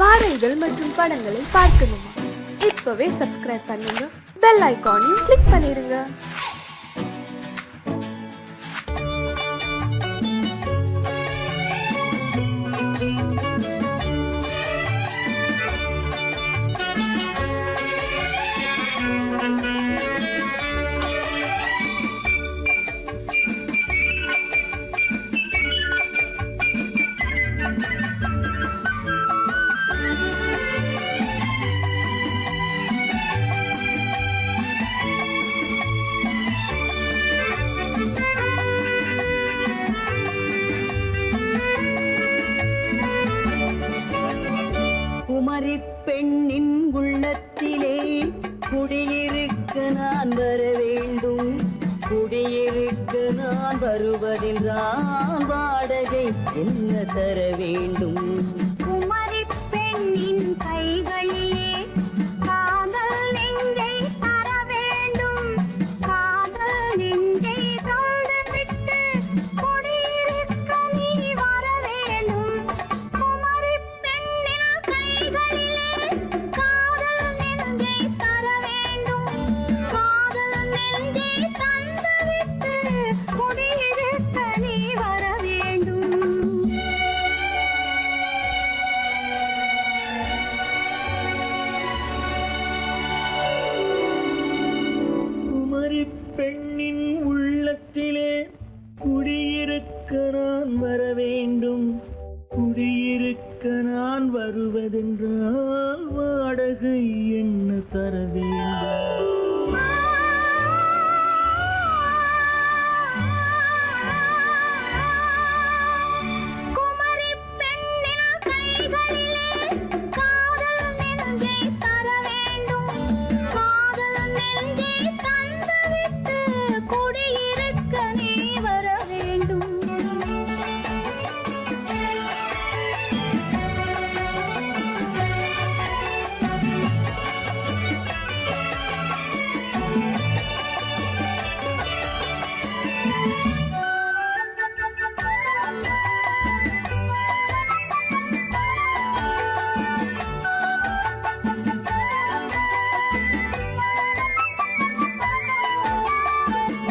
பாடல்கள் மற்றும் படங்களை பார்க்கணுமா? இப்பவே சப்ஸ்கிரைப் பண்ணுங்க, பெல் ஐகானையும் கிளிக் பண்ணிருங்க. குமரி பெண்ணின் உள்ளத்திலே குடியிருக்க நான் வர வேண்டும். குடியிருக்க நான் வருவதென்றால் வாடகை என்ன தர வேண்டும்? குமரி பெண்ணின் கைகளிலே காதல் நெஞ்சை தர வேண்டும். காதல் நெஞ்சை தந்துவிட்டு குடியிருக்க நீ வர வேண்டும். குமரி பெண்ணின் கைகளிலே காதல் நெஞ்சை தர வேண்டும். காதல் நெஞ்சை தந்துவிட்டு குடியிருக்க நீ வர வேண்டும். குமரி பெண்ணின் உள்ளத்திலே குடியிருக்க நான் வர வேண்டும். குடியிருக்க நான் வருவதென்றால் வாடகை என்ன தர வேண்டும்? குமரி பெண்ணின் கைகளிலே காதல் நெஞ்சை தர வேண்டும். காதல் நெஞ்சை தந்துவிட்டு குடியிருக்க நீ வர வேண்டும்.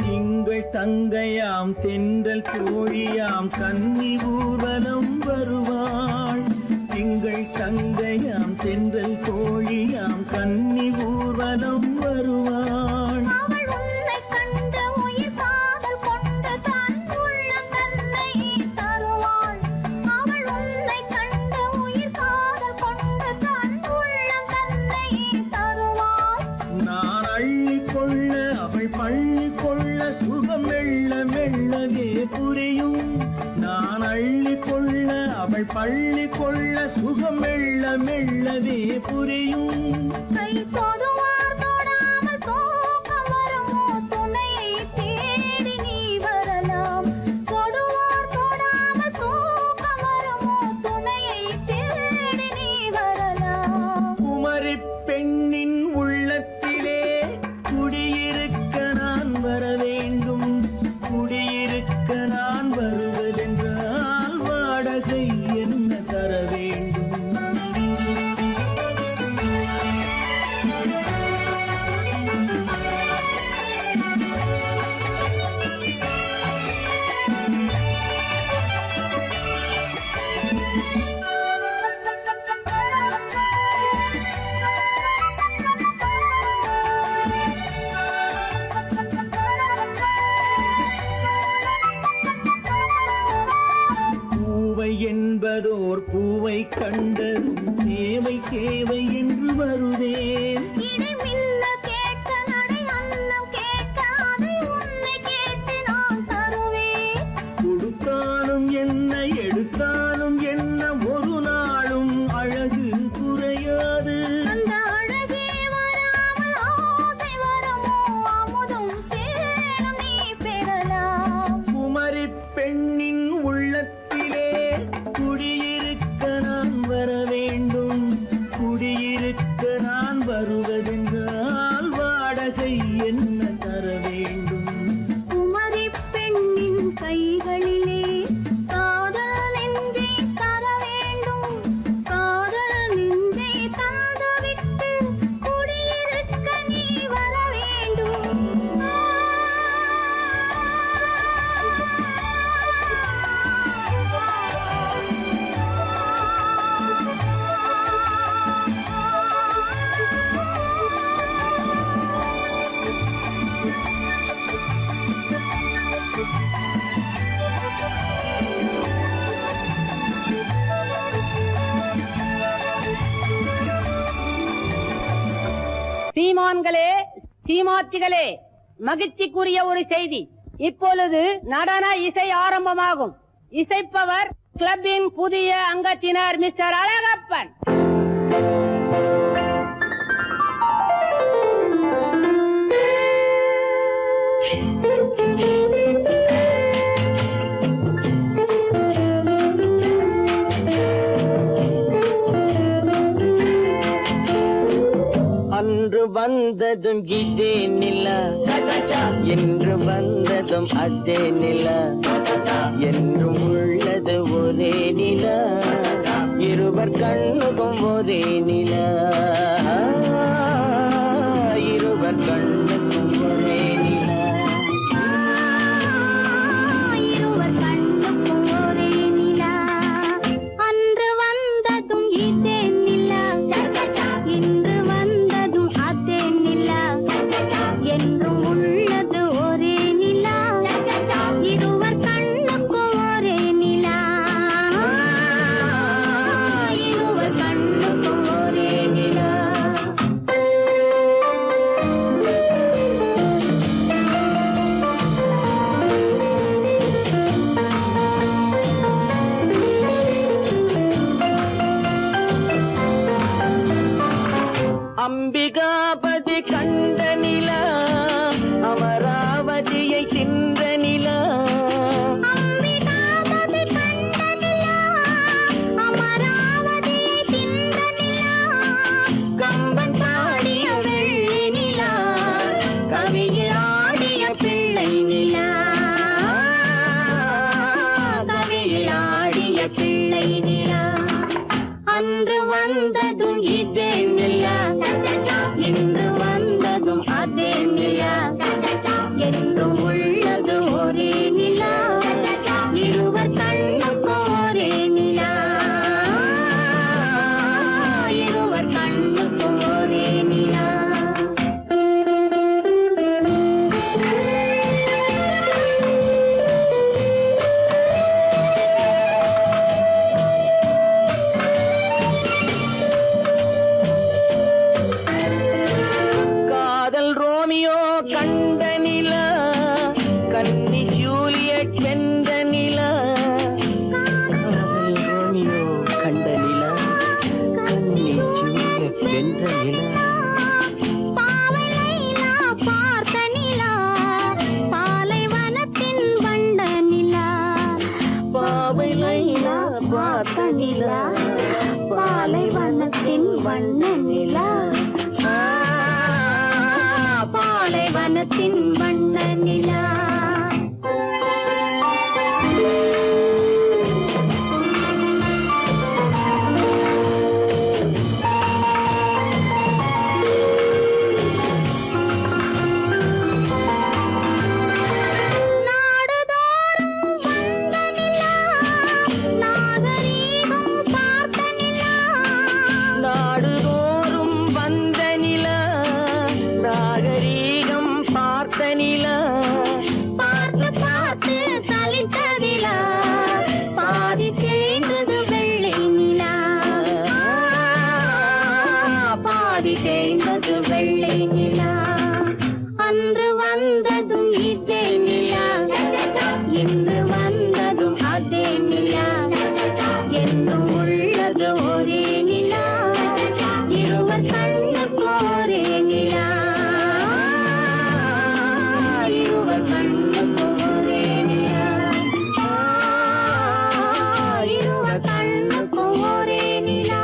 திங்கள் தங்கையாம் தென்றல் தோழியாம் கன்னி ஊர்வலம் வருவாள். திங்கள் தங்கையாம் தென்றல் தோழியாம் கன்னி ஊர்வலம் வருவாள். அவள் உன்னை கண்டு உயிர் காதல் கொண்டு தன் உள்ளம் தன்னை தருவாள். அவள் உன்னை கண்டு உயிர் காதல் கொண்டு தன் உள்ளம் தன்னை தருவாள். நான் அள்ளி கொள்ள அவள் பள்ளி கொள்ள சுகம் மெல்ல மெல்லவே புரியும். நான் அள்ளி கொள்ள அவள் பள்ளி கொள்ள சுகம் மெல்ல மெல்லவே புரியும். கை தொடுவார் தொடாமல் தூக்கம் வருமோ? துணையை தேடி நீ வரலாம். தொடுவார் தொடாமல் தூக்கம் வருமோ? துணையை தேடி நீ வரலாம். குமரி பெண்ணின் உள்ளத்திலே குடியிருக்க நான் வர வேண்டும். குடியிருக்க நான் வருவதென்றால் வாடகை என்ன தர வேண்டும்? பூவை என்பதோர் பூவை கண்டதும் தேவை தேவை என்று வருவேன். இதை மின்ன கேட்க நடை அன்னம் கேட்க அதை உன்னை கேட்டு நான் தருவேன். கொடுத்தாலும் என்ன எடுத்தாலும் என்ன ஒரு நாளும் அழகு குறையாது. அந்த அழகே வராமல் ஆசை வருமோ? அமுதும் தேனும் நீ பெறலாம். குமரி பெண்ணின் உள்ளத்திலே குடியிருக்க நான் வர வேண்டும். குடியிருக்க நான் வருவேன். சீமான்களே, சீமாத்திகளே, மகிழ்ச்சிக்குரிய ஒரு செய்தி. இப்பொழுது நடன இசை ஆரம்பமாகும். இசைப்பவர் கிளப்பின் புதிய அங்கத்தினர் மிஸ்டர் அழகப்பன். அன்று வந்ததும் இதே நிலா, என்று வந்ததும் அதே நிலா, என்றும் உள்ளது ஒரே நிலா, இருவர் கண்ணுக்கும் ஒரே நிலா, இருவர் கண்ணுக்கும் ஒரே நிலா, இருவர் கண்ணுக்கும் ஒரே நிலா. அன்று வந்ததும் இதே நிலா, இன்று வந்ததும் அதே நிலா, என்றும் உள்ளது ஒரே நிலா, இருவர் கண்ணுக்கும் ஒரே நிலா, இருவர் கண்ணுக்கும் ஒரே நிலா. அம்பிகாபதி கண்ட நிலா, அமராவதியை தின்ற நிலா, அம்பிகாபதி கண்ட நிலா, அமராவதியை தின்ற நிலா, கம்பன் பாடிய வெள்ளி நிலா, கவியில் ஆடிய பிள்ளை நிலா, கவியில் ஆடிய பிள்ளை நிலா. அன்று வந்ததும் இதே நிலா, இன்று வந்ததும் அதே நிலா, என்றும் உள்ளது ஒரே நிலா, இருவர் கண்ணுக்கும் ஒரே நிலா, இருவர் கண்ணுக்கும் ஒரே நிலா. காதல் ரோமியோ கண்ட நிலா, கன்னி ஜூலியட் வென்ற நிலா, காதல் ரோமியோ கண்ட நிலா, கன்னி ஜூலியட் வென்ற நிலா, பாவை லைலா பார்த்த நிலா, பாலைவனத்தின் வண்ட நிலா, பாவை லைலா பார்த்த நிலா, பாலைவனத்தின் வண்ண நிலா, பாலைவனத்தின் வண்ண நிலா. நாடுதோறும் வந்த நிலா, நாகரீகம் பார்த்த நிலா, நாடுதோறும் வந்த நிலா, நாகரீகம் பார்த்த நிலா, பார்த்து பார்த்து சலித்ததிலா, பாதி தேய்ந்தது வெள்ளை நிலா, பாதி தேய்ந்தது வெள்ளை நிலா. அன்று வந்ததும் இதே நிலா, இன்று வந்ததும் அதே நிலா, என்றும் உள்ளது ஒரே நிலா, இருவர் கண்ணுக்கும் ஒரே நிலா, இருவர் கண்ணுக்கும் ஒரே நிலா, இருவர் கண்ணுக்கும் ஒரே நிலா.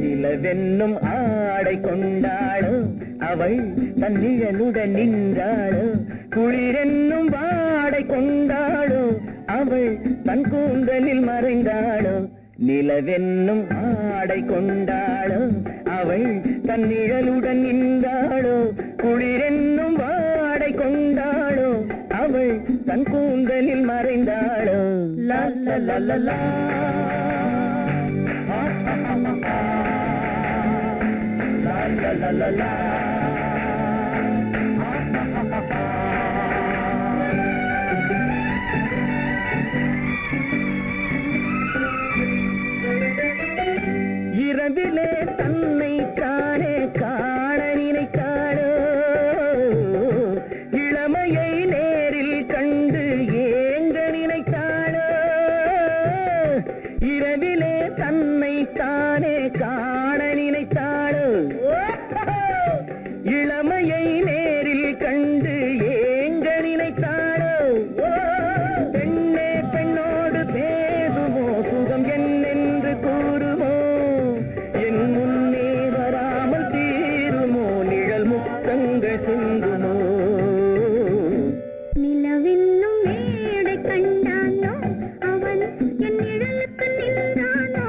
நிலவென்னும் ஆடை கொண்டாளோ, அவள் தன்னிழலுடன் நின்றாளோ, குளிரென்னும் வாடை கொண்டாளோ, அவள் தன் கூந்தலில் மறைந்தாளோ, நிலவென்னும் ஆடை கொண்டாளோ, அவள் தன் நிழலுடன் நின்றாளோ, குளிரென்னும் வாடை கொண்டாளோ, அவள் அவள் தன் கூந்தலில் மறைந்தாளோ லா லா லா லா லா. லா லா லா லா. இரவிலே தன்னை காணே காண நினைத்தாளோ இளமையை நேரில் கண்டு ஏங்க நினைத்தாளோ இரவிலே தன்னை காணே காண நினைத்தாளோ இளமையை நேரில் கண்டு ஏங்க நினைத்தாளோ பெண்ணே பெண்ணோடு பேசுமோ சுகம் என்னென்று கூறுமோ என் முன்னே வராமல் தீருமோ நிழல் முத்தங்கள் சிந்துமோ நிலவென்னும் மேடை கண்டானோ அவன் என் நிழலுக்கு நின்றானோ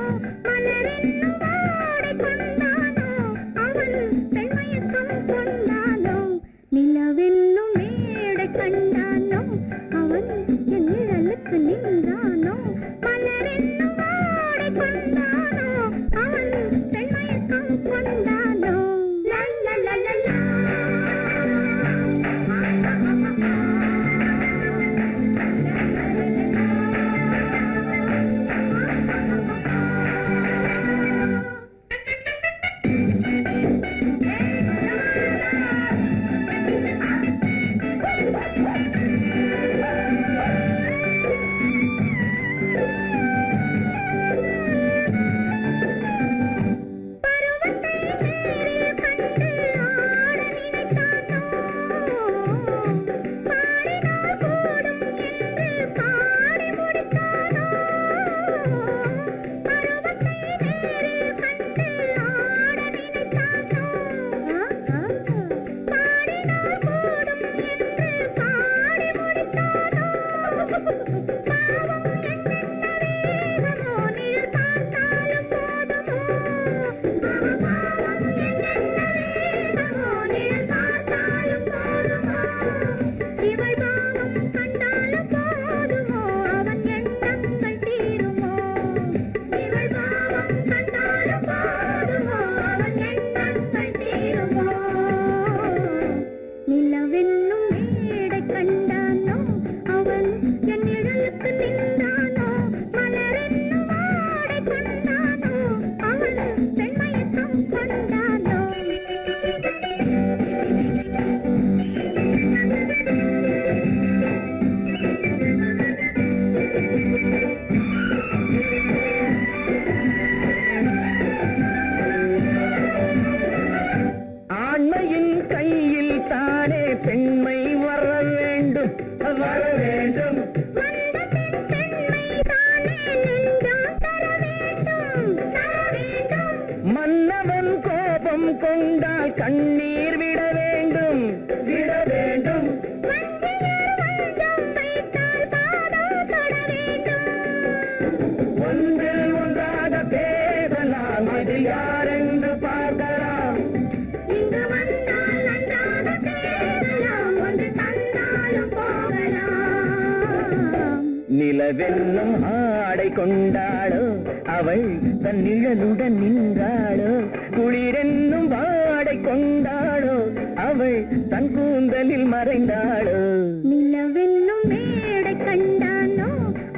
மலரென்னும் வாடை கொண்டானோ அவன் பெண்மயக்கம் கொண்டானோ நிலவென்னும் மேடை கண்டானோ அவன் என் நிழலுக்கு நின்றானோ மலரென்னும் வாடை கொண்டானோ அவன் பெண்மயக்கம் கொண்டானோ லா லா லா லா லா. நிலவென்னும் மேடை கண்டானோ அவன் என் நிழலுக்கு நின்றானோ மலரென்னும் வாடை கொண்டானோ அவன் பெண்மயக்கம் கொண்டானோ ஆண்மையின் கையில் தானே பெண்மை வர வேண்டும் வர வேண்டும் மன்னவன் கோபம் கொண்டால் கண்ணீர் விட வேண்டும் விட வேண்டும் ஒன்றில் ஒன்றாக பேசலாம் அது யாரென்று பார்க்கலாம் இங்கு வந்தால் நன்றாக பேசலாம் ஒன்று தந்தாலும் போகலாம் நிலவென்னும் ஆடை கொண்டாளோ அவள் தன் நிழலுடன் நின்றாளோ குளிரென்னும் வாடை கொண்டாளோ அவள் தன் கூந்தலில் மறைந்தாளோ நிலவென்னும் மேடை கண்டானோ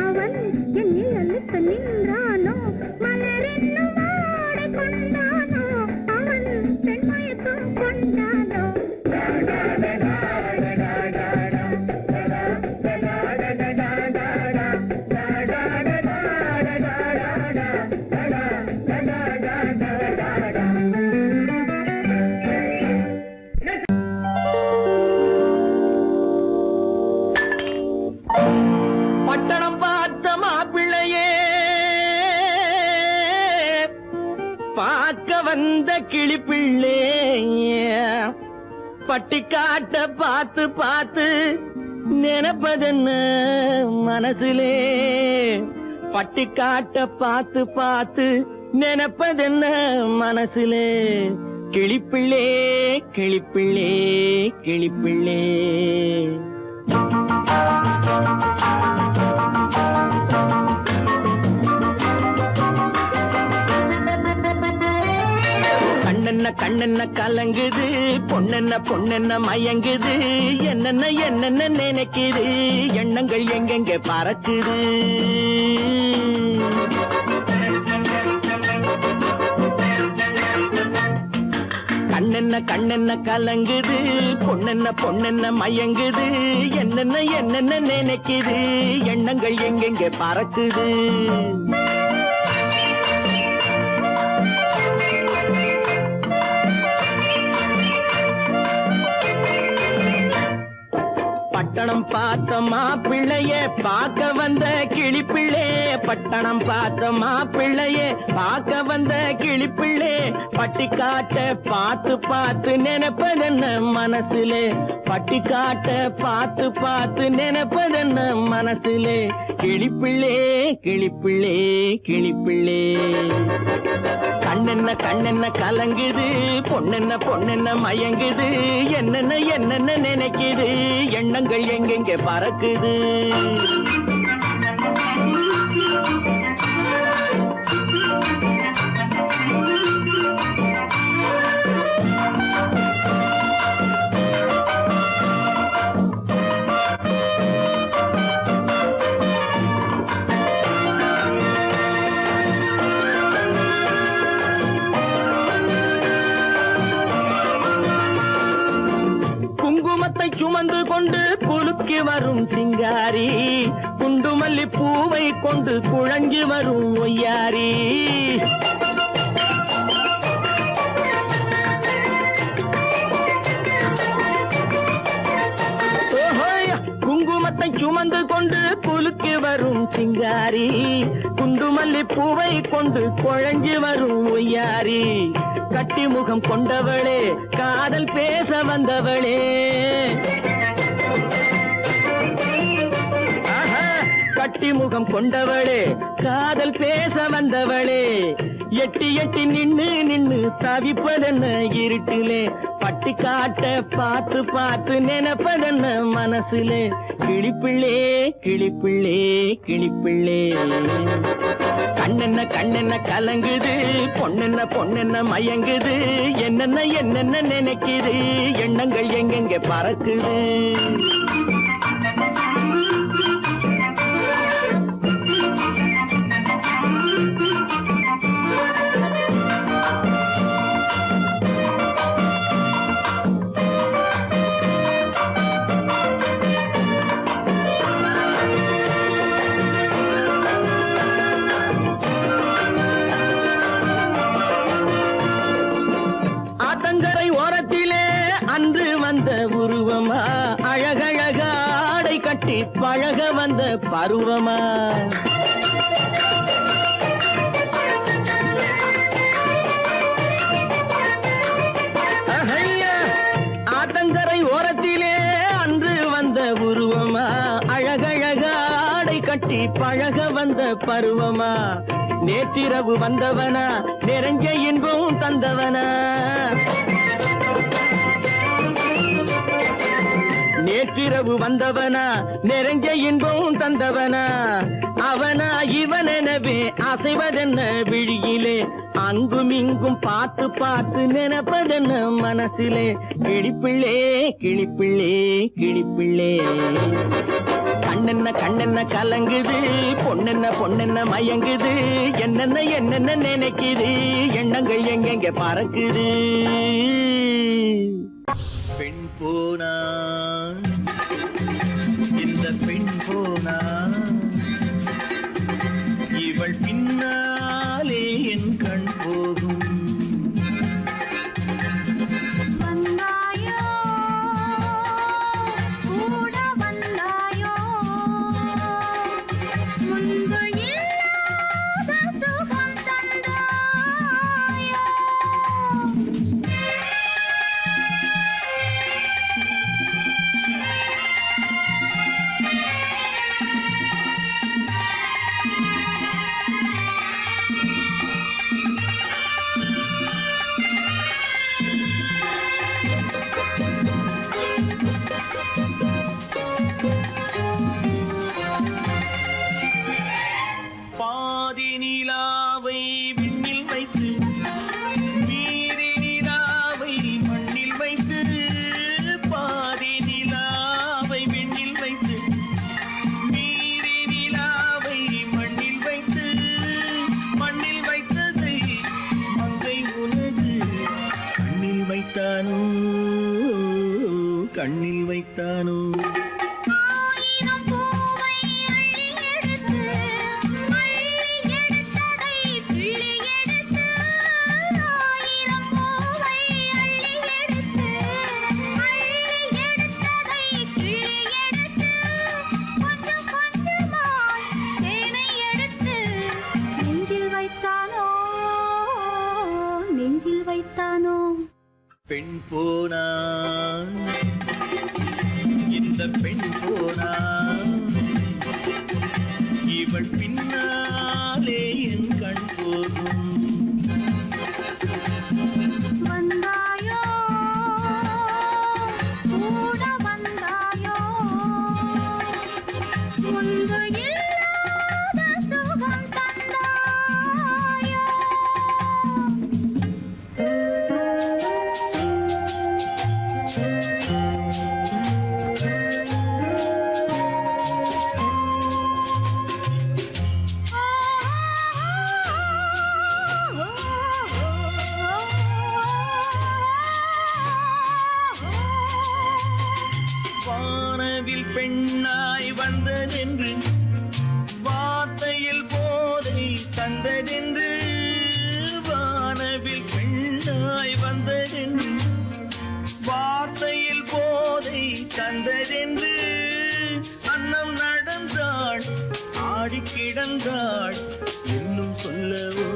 அவன் என் நிழலுக்கு நின்றானோ மலரென்னும் வாடை கொண்டானோ அவன் பெண்மயக்கம் கொண்டானோ பட்டணம் பார்த்த மாப்பிள்ளையே பார்க்க வந்த கிளிப்பிள்ளே பட்டிக்காட்ட பார்த்து பார்த்து நினைப்பதென்ன மனசுலே பட்டிக்காட்ட பார்த்து பார்த்து நினைப்பதென்ன மனசுலே கிளிப்பிள்ளே கிளிப்பிள்ளே கிளிப்பிள்ளே கண்ணென்ன கலங்குது, பொண்ணென்ன பொண்ணென்ன மயங்குது, என்னென்ன என்னென்ன நினைக்குது, எண்ணங்கள் எங்கெங்க பறக்குது. கண்ணென்ன கண்ணென்ன கலங்குது, பொண்ணென்ன பொண்ணென்ன மயங்குது, என்னென்ன என்னென்ன நினைக்குது, எண்ணங்கள் எங்கெங்க பறக்குது. பட்டணம் பார்த்த மாப்பிள்ளைய பார்க்க வந்த கிளிப்பிள்ளே, பட்டணம் பார்த்த மாப்பிள்ளைய பார்க்க வந்த கிளிப்பிள்ளே, பட்டிக்காட்ட பார்த்து பார்த்து நினைப்பதென்ன மனசுலே, பட்டிக்காட்ட பார்த்து பார்த்து நினைப்பதென்ன மனசுலே, கிளிப்பிள்ளே கிளிப்பிள்ளே கிளிப்பிள்ளே. கண்ணென்ன கண்ணென்ன கலங்குது, பொண்ணென்ன பொண்ணென்ன மயங்குது, என்னென்ன என்னென்ன நினைக்குது, எண்ணங்கள் எங்கெங்க பறக்குது. குங்குமத்தை சுமந்து கொண்டு குலுக்கி வரும் சிங்காரி, குண்டுமல்லி பூவை கொண்டு குழஞ்சி வரும் ஒய்யாரி. குங்குமத்தை சுமந்து கொண்டு குலுக்கி வரும் சிங்காரி, குண்டுமல்லி பூவை கொண்டு குழஞ்சி வரும் ஒய்யாரி. கட்டி முகம் கொண்டவளே, காதல் பேச வந்தவளே, கட்டி முகம் கொண்டவளே, காதல் பேச வந்தவளே, எட்டி எட்டி நின்னு நின்னு தவிப்பதென்ன இருட்டிலே, பட்டி காட்ட பார்த்து பார்த்து நினைப்பதென்ன மனசுலே, கிளிப்பிள்ளே கிளிப்பிள்ளே கிளிப்பிள்ளே. கண்ணென்ன கண்ணென்ன கலங்குது, பொண்ணென்ன பொண்ணென்ன மயங்குது, என்னென்ன என்னென்ன நினைக்குது, எண்ணங்கள் எங்கெங்க பறக்குது. ஆத்தங்கரை ஓரத்திலே அன்று வந்த உருவமா, அழகழக ஆடை கட்டி பழக வந்த பருவமா. ஆத்தங்கரை ஓரத்திலே அன்று வந்த உருவமா, அழகழக ஆடை கட்டி பழக வந்த பருவமா. நேற்றிரவு வந்தவனா, நிறைஞ்ச இன்பம் தந்தவனா, நேற்றிரவு வந்தவனா, நிறைஞ்ச இன்பம் தந்தவனா. அவனா இவனெனவே அசைவதென்ன விழியிலே, அங்கும் இங்கும் பார்த்து பார்த்து நினைப்பதென்ன மனசிலே, கிளிப்பிள்ளே கிளிப்பிள்ளே கிளிப்பிள்ளே. கண்ணென்ன கண்ணென்ன கலங்குது, பொண்ணென்ன பொண்ணென்ன மயங்குது, என்னென்ன என்னென்ன நினைக்குது, எண்ணங்கள் எங்கெங்க பறக்குது. பெண் போனா இந்த பெண் போனா, இவள் பின்னாலே என் கண் போகும். வந்தாயோ கூட வந்தாயோ, முன்பு இல்லாத சுகம் தந்தாயோ. கண்ணில் வைத்தானோ ஆயிரம் பூவை அள்ளி எடுத்து அள்ளி எடுத்ததை கிள்ளி எடுத்து ஆயிரம் பூவை அள்ளி எடுத்து அள்ளி எடுத்ததை கிள்ளி எடுத்து கொஞ்சம் கொஞ்சமாய் தேனை எடுத்து நெஞ்சில் வைத்தானோ நெஞ்சில் வைத்தானோ பெண் போனா இந்த பெண் போனா இவள் பின்னாலே என் கண் போகும் வந்தாயோ கூட வந்தாயோ முன்பு இல்லாத சுகம் தந்தாயோ வானவில் பெண்ணாய் வந்ததென்று வார்த்தையில் போதை தந்ததென்று வானவில் பெண்ணாய் வந்ததென்று வார்த்தையில் போதை தந்ததென்று அன்னம் நடந்தாள் ஆடி கிடந்தாள் இன்னும் சொல்லவோ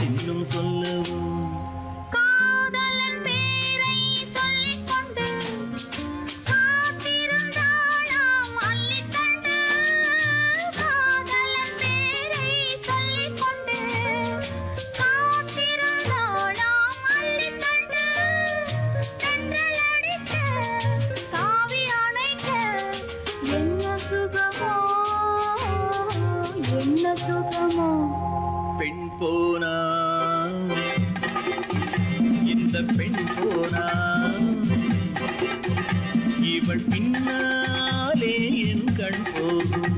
இன்னும் சொல்லவோ காதலன் பேரை சொல்லிக் கொண்டு காத்திருந்தாளாம் அள்ளித்தண்டு காதலன் பேரை சொல்லிக் கொண்டு காத்திருந்தாளாம் அள்ளித்தண்டு தென்றல் அடிக்க தாவி அணைக்க என்ன சுகமோ என்ன சுகமோ பெண் போனா இந்த பெண் போனா இவள் பின்னாலே என் கண் போகும்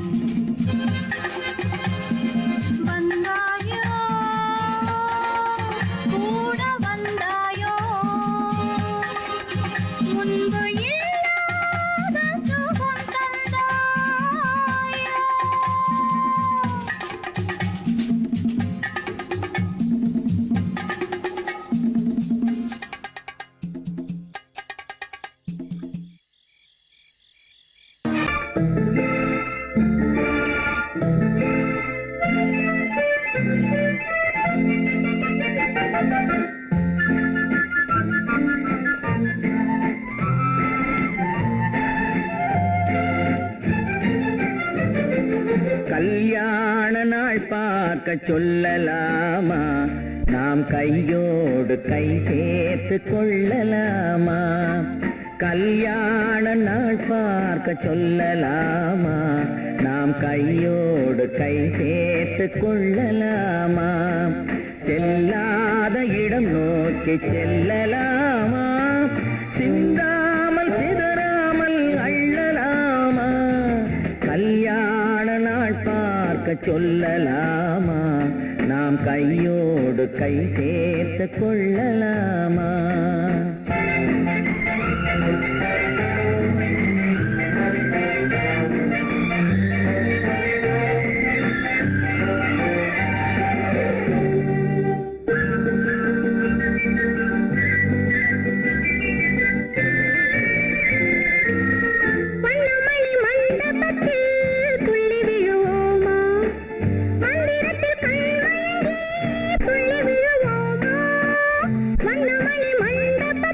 வந்தாயோ கூட வந்தாயோ முன்பு இல்லாத சுகம் தந்தாயோ கல்யாண நாள் பார்க்க சொல்லலாமா நாம் கையோடு கை சேர்த்து கொள்ளலாமா கல்யாண நாள் பார்க்க சொல்லலாமா நாம் கையோடு கை சேர்த்து கொள்ளலாமா செல்லாத இடம் நோக்கி செல்லலாமா சிந்தாமல் சிதறாமல் அள்ளலாமா கல்யாண நாள் பார்க்க சொல்லலாமா நாம் கையோடு கை சேர்த்து கொள்ளலாமா மணமணி மண்டபத்தில் துள்ளி விழுவோமா மந்திரத்தில் கண்மயங்கி துள்ளி விழுவோமா மணமணி மண்டபத்தில்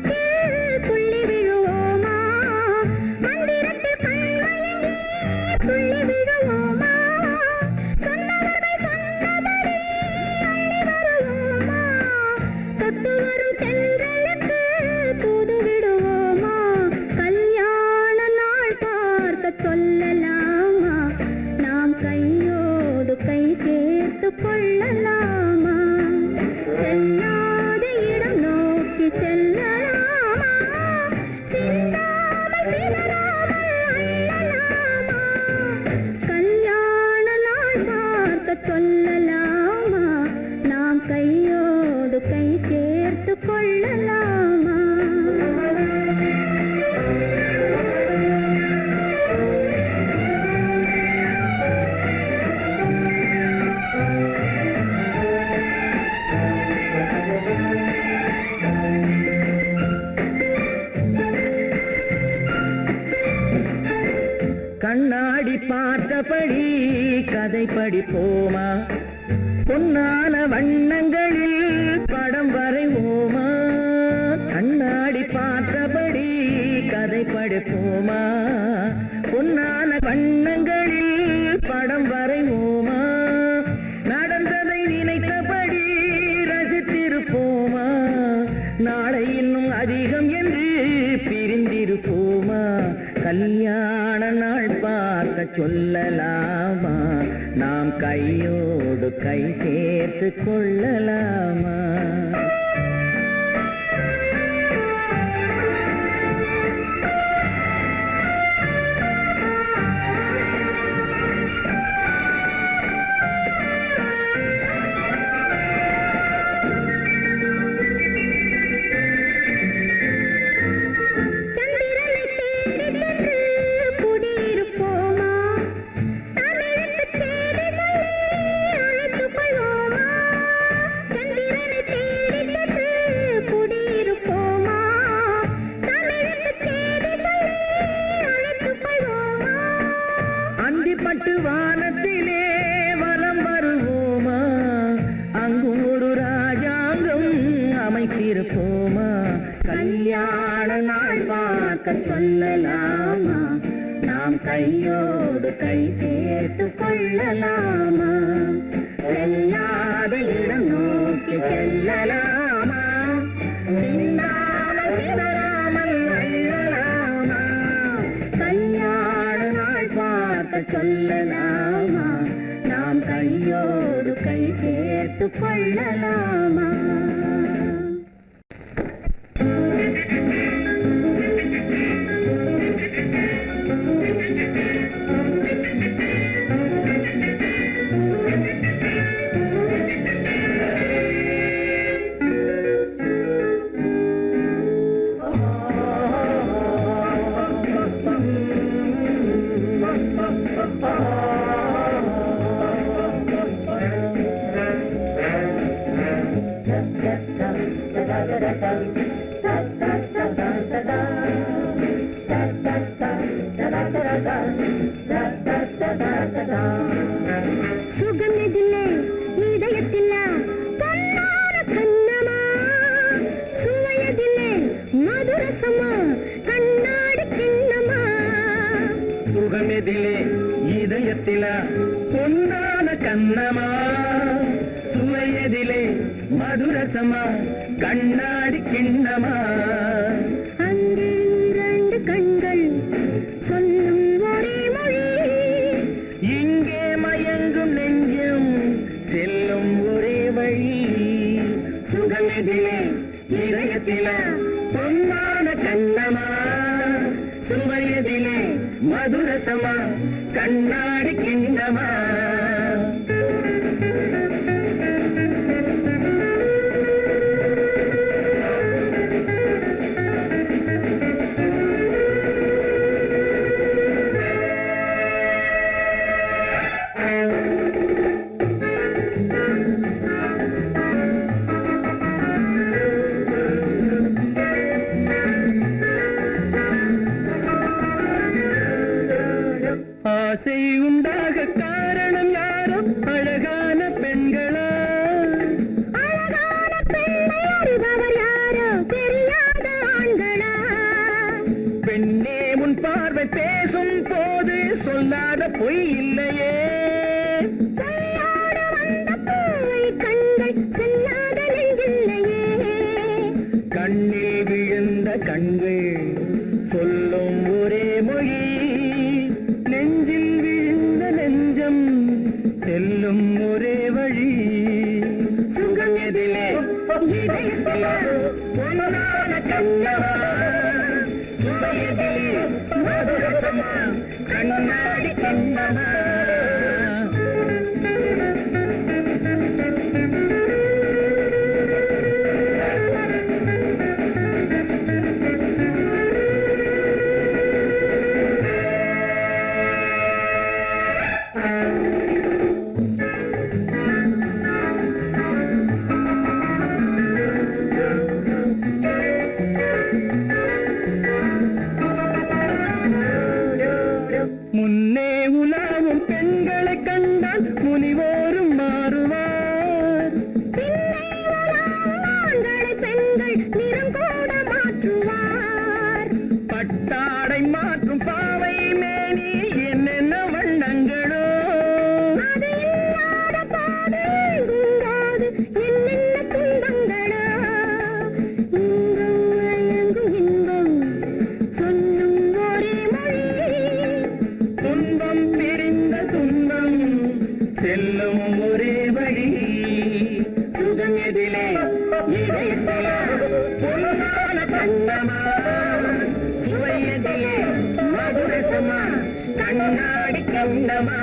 கண்ணாடி பார்த்தபடி கதை படிப்போமா பொன்னான வண்ணங்களில் படம் வரைவோமா கண்ணாடி பார்த்தபடி கதை படிப்போமா பொன்னான வண்ணங்களில் படம் வரைவோமா நடந்ததை நினைத்தபடி ரசித்திருப்போமா நாளை இன்னும் அதிகம் என்று பிரிந்திருப்போமா கல்யாண நாள் பார்க்க சொல்லலாமா நாம் கையோடு கை சேர்த்து கொள்ளலாமா பட்டு வானத்திலே வலம் வருவோமா அங்கும் ஒரு ராஜாங்கம் அமைத்திருப்போமா கல்யாண நாள் பார்க்க சொல்லலாமா நாம் கையோடு கை சேர்த்து கொள்ளலாமா செல்லாத இடம் நோக்கி செல்லலாமா சின்னாமல் சிதறாமல் அள்ளலாமா கல்யாண நாள் பார்க்க சொல்லலாமா நாம் கையோடு கை சேர்த்து கொள்ளலாமா சுகமிதில்லை இதயத்தில்ல பொன்னார கண்ணமா சுவையதில்லை மதுரசமா கண்ணாடி கிண்ணமா சுகமிதில்லை இதயத்தில பொன்னான கண்ணமா சுவையதிலே மதுரசமா கண்ணாடி கிண்ணமா அங்கே இரண்டு கண்கள் சொல்லும் ஒரே மொழி இங்கே மயங்கும் நெஞ்சம் செல்லும் ஒரே வழி சுகமெதிலே இதயத்தில பொன்னான கண்ணமா சுவையதிலே மதுரசமா கண்ணாடி கிண்ணமா ஆசை உண்டாக காரணம் யாரோ அழகான பெண்களா அழகான பெண்ணை அறிபவர் யாரோ தெரியாத ஆண்களா பெண்ணே உன் பார்வை பேசும் போது சொல்லாத பொய் இல்லையே பொய்யோடு வந்த பூவை கண்கள் செல்லாத நெஞ்சில்லையே கண்ணில் விழுந்த கண்கள் சொல்லும் ஒரே மொழி நெஞ்சில் விழுந்த நெஞ்சம் செல்லும் ஒரே வழி சுகம் எதிலே இதயத்திலே பொன்னான கண்ணமா சுவையதிலே மதுரசமா கண்ணாடி கண்ணமா முன்னே உலாவும் பெண்களை கண்டால் முனிவோரும் மாறுவார். பெண்கள் நிறம் கூட மாற்றுவார். பட்டாடை மாற்றும் பாவை மேனி என்னென்ன வண்ணங்களோ. அது இல்லாத பாதை எங்குங்காது என்னென்ன துன்பங்களோ. இங்கும் இன்பம் சொல்லும் ஒரே மொழி. துன்பம் பிரிந்த துன்பம் செல்லும் ஒரே வழி. சுகம் எதிலே இதயத்திலே பொன்னான கண்ணமா. சுவை எதிலே மதுரசமா கண்ணாடி கண்ணமா.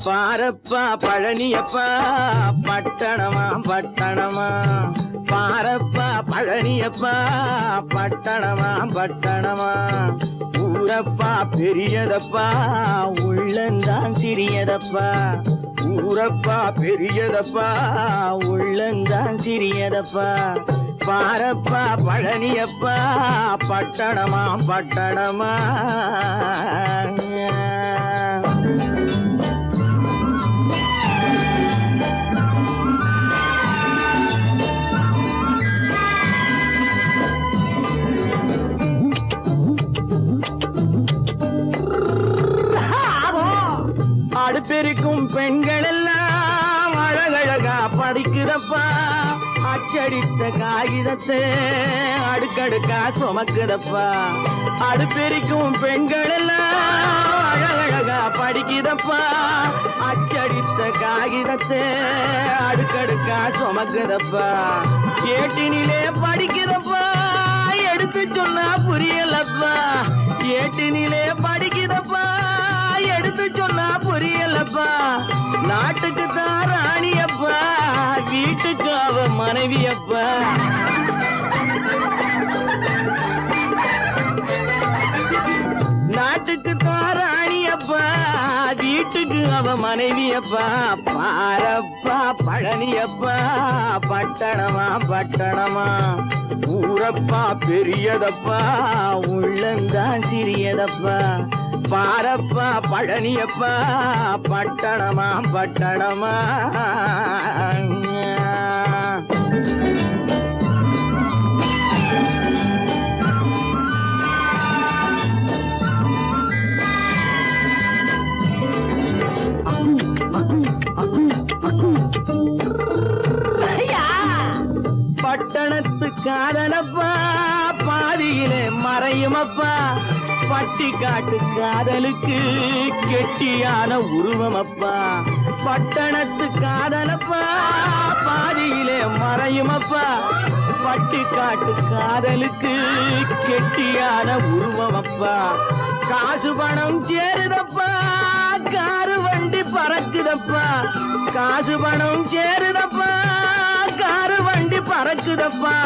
பாரப்பா பழனியப்பா பட்டணமா பட்டணமா. பாரப்பா பழனியப்பா பட்டணமா பட்டணமா. ஊரப்பா பெரியதப்பா உள்ளந்தான் சிறியதப்பா. ஊரப்பா பெரியதப்பா உள்ளந்தான் சிறியதப்பா. பாரப்பா பழனியப்பா பட்டணமா பட்டணமா. அடுப்பெருக்கும் பெண்கள் எல்லாம் அழகழகா படிக்கிறப்பா. அச்சடித்த காகிதத்தை அடுக்கடுக்கா சுமக்குதப்பா. அடுப்பெருக்கும் பெண்கள் எல்லாம் அழகழகா படிக்கிறப்பா. அச்சடித்த காகிதத்தை அடுக்கடுக்கா சுமக்குதப்பா. ஏட்டினிலே படிக்கிறப்பா எடுத்து சொன்னா புரியலப்பா. ஏட்டினிலே படிக்கிறப்பா எடுத்து சொன்னா புரியலப்பா. நாட்டுக்கு தான் ராணியப்பா வீட்டுக்கு அவ மனைவியப்பா. நாட்டுக்கு தான் ராணியப்பா வீட்டுக்கு அவ மனைவியப்பா. பாரப்பா பழனியப்பா பட்டணமா பட்டணமா. ஊரப்பா பெரியதப்பா உள்ளந்தான் சிறியதப்பா. பாரப்பா பழனியப்பா பட்டணமா பட்டணமா. பட்டணத்து காதலப்பா பாதியிலே மறையுமப்பா. பட்டி காட்டு காதலுக்கு கெட்டியான உருவமப்பா. பட்டணத்து காதலப்பா பாதியிலே மறையுமப்பா. பட்டி காட்டு காதலுக்கு கெட்டியான உருவமப்பா. காசு பணம் சேருதப்பா காரு வண்டி பறக்குதப்பா. காசு பணம் சேருதப்பா காரு வண்டி பறக்குதப்பா.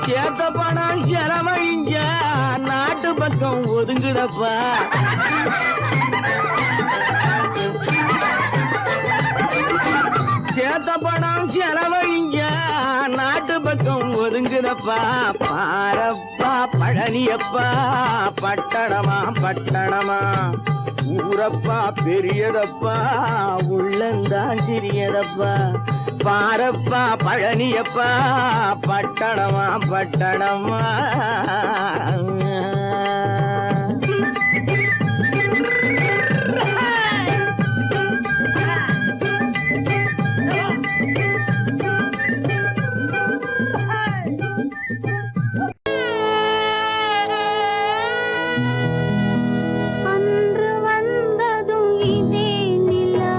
சேத்த பணம் செலவழிஞ்ச நாட்டு பக்கம் ஒதுங்குதப்பா. சேத்த பணம் செலவழிஞ்ச நாட்டு பக்கம் ஒதுங்குதப்பா. பாரப்பா பழனியப்பா, பட்டணமா பட்டணமா, ஊரப்பா பெரியதப்பா, உள்ளந்தான் சிறியதப்பா. பாரப்பா பழனியப்பா, பட்டணமா பட்டணமா. அன்று வந்ததும் இதே நிலா,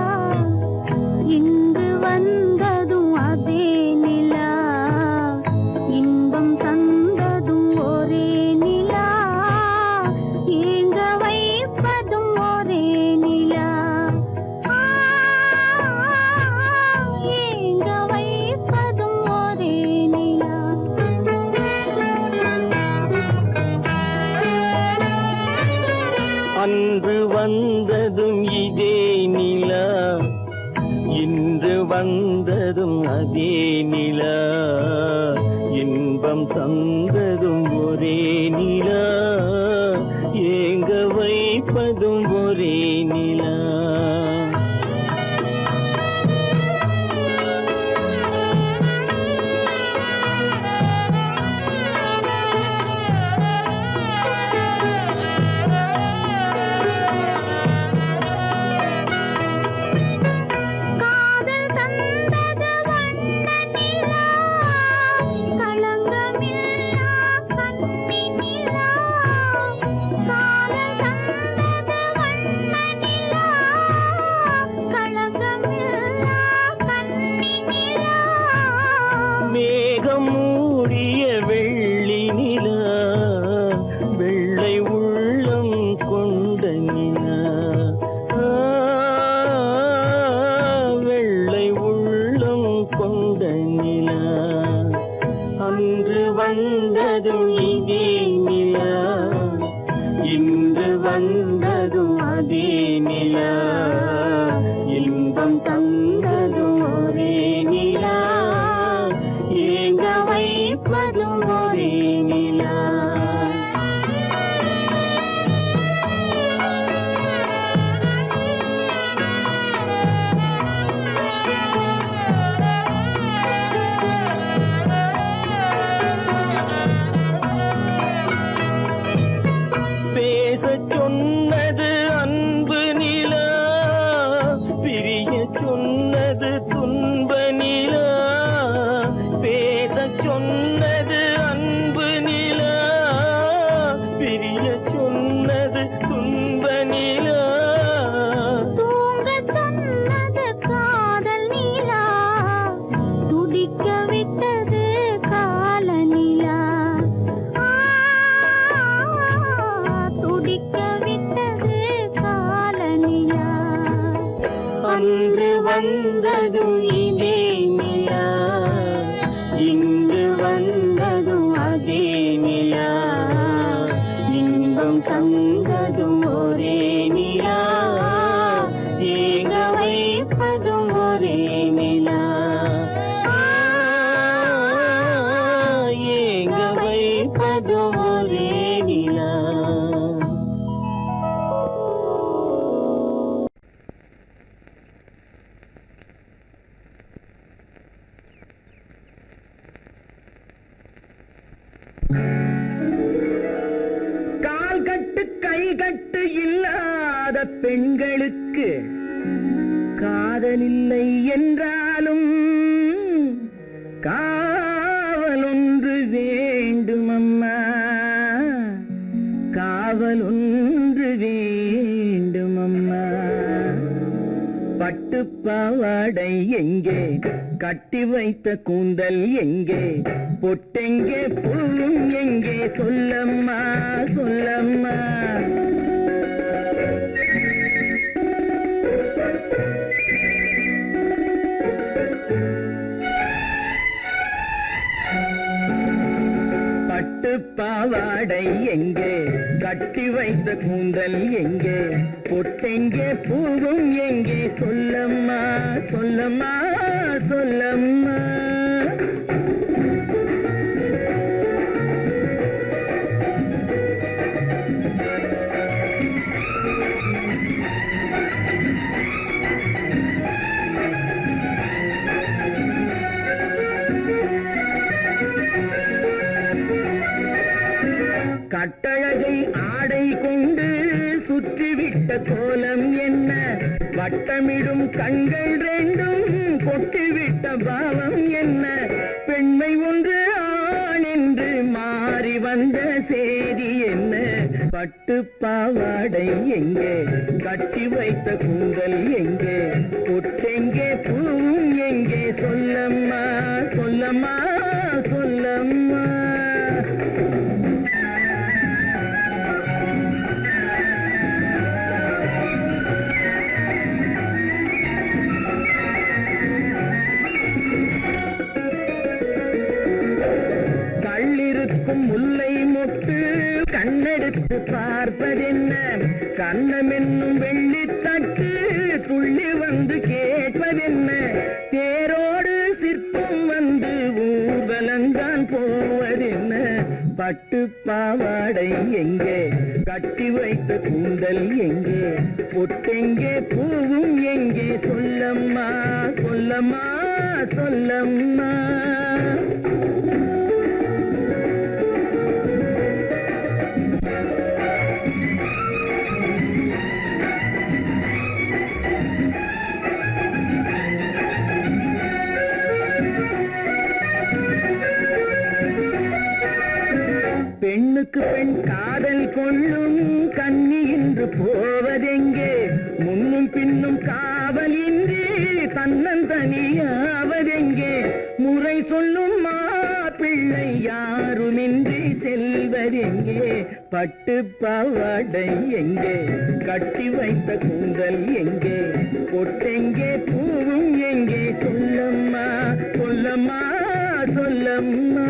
இன்று வந்ததும் அதே நிலா, இன்பம் தந்ததும் ஒரே நிலா, ஏங்க வைப்பதும் ஒரே நிலா, ஏங்க வைப்பதும் ஒரே நிலா. அன்று வந்ததும் இதே நிலா, இன்று வந்ததும் அதே நிலா, இன்பம் தந்ததும் ஒரே நிலா, ஏங்க வைப்பதும் ஒரே நிலா. காதல் தந்தது வண்ண நிலா, களங்கமில்லா கன்னி நிலா. காதல் தந்தது வண்ண நிலா, களங்கமில்லா கன்னி நிலா. மேகம் மூடிய வெள்ளி நிலா, வெள்ளை உள்ளம் கொண்ட நிலா, வெள்ளை உள்ளம் கொண்ட நிலா. அன்று வந்ததும் இதே நிலா, இன்று வந்ததும் அதே நிலா, இன்பம் தந்ததும் ஒரே நிலா, ஏங்க வைப்பதும் ஒரே நிலா. பேசச் சொன்னது அன்பு நிலா, பிரியச் சொன்னது துன்ப நிலா. பேசச் சொன்னது அன்பு நிலா, பிரியச் சொன்னது துன்ப நிலா. தூங்கச் சொன்னது காதல் நிலா, துடிக்க விட்டது கால நிலா, துடிக்க விட்டது கால நிலா. அன்று வந்ததும் இதே நிலா, இன்று வந்ததும் அதே நிலா, இன்பம் தந்ததும் ஒரே நிலா, ஏங்க வைப்பதும் ஒரே நிலா, ஏங்க வைப்பதும் ஒரே நிலா. கால் கட்டு கை கட்டு இல்லாத பெண்களுக்கு காதலில்லை என்றாலும் காவல் ஒன்று வேண்டும் அம்மா, காவல் ஒன்று வேண்டும் அம்மா. பட்டு பாவாடை எங்கே, கட்டி வைத்த கூந்தல் எங்கே, பொட்டெங்கே பூவும் எங்கே, சொல்லம்மா சொல்லம்மா. பட்டு பாவாடை எங்கே, கட்டி வைத்த கூந்தல் எங்கே, பொட்டெங்கே பூவும் எங்கே, சொல்லம்மா சொல்லம்மா சொல்லம்மா. கட்டழகை ஆடை கொண்டு சுற்றிவிட்ட கோலம் என்ன வட்டமிடும் கண்கள் ரெண்டும் கொட்டிவிட்ட பாவம் என்ன பெண்மை ஒன்று ஆண் என்று மாறி வந்த செய்தி என்ன பட்டு பாவாடை எங்கே கட்டி வைத்த கூந்தல் எங்கே பொட்டெங்கே பூவும் எங்கே சொல்லம்மா சொல்லம்மா சொல்லம்மா கள்ளிருக்கும் முல்லை மொட்டு கண்ணெடுத்து பார்ப்பதென்ன கண்ணம் என்னும் வெள்ளித்தட்டு துள்ளி வந்து கேட்பதென்ன தேரோடு சிற்பம் வந்து ஊர்வலந்தான் போவதென்ன பட்டு பாவாடை எங்கே கட்டி வைத்த கூந்தல் எங்கே பொட்டெங்கே பூவும் எங்கே சொல்லம்மா சொல்லம்மா சொல்லம்மா பெண்ணுக்கு பெண் காதல் கொள்ளும் கன்னி என்று போவதெங்கே முன்னும் பின்னும் காவலின்றி தன்னந்தனியாவதெங்கே முறை சொல்லும் மாப்பிள்ளை யாருமின்றி செல்வதெங்கே பட்டு பாவாடை எங்கே கட்டி வைத்த கூந்தல் எங்கே பொட்டெங்கே பூவும் எங்கே சொல்லம்மா சொல்லம்மா சொல்லம்மா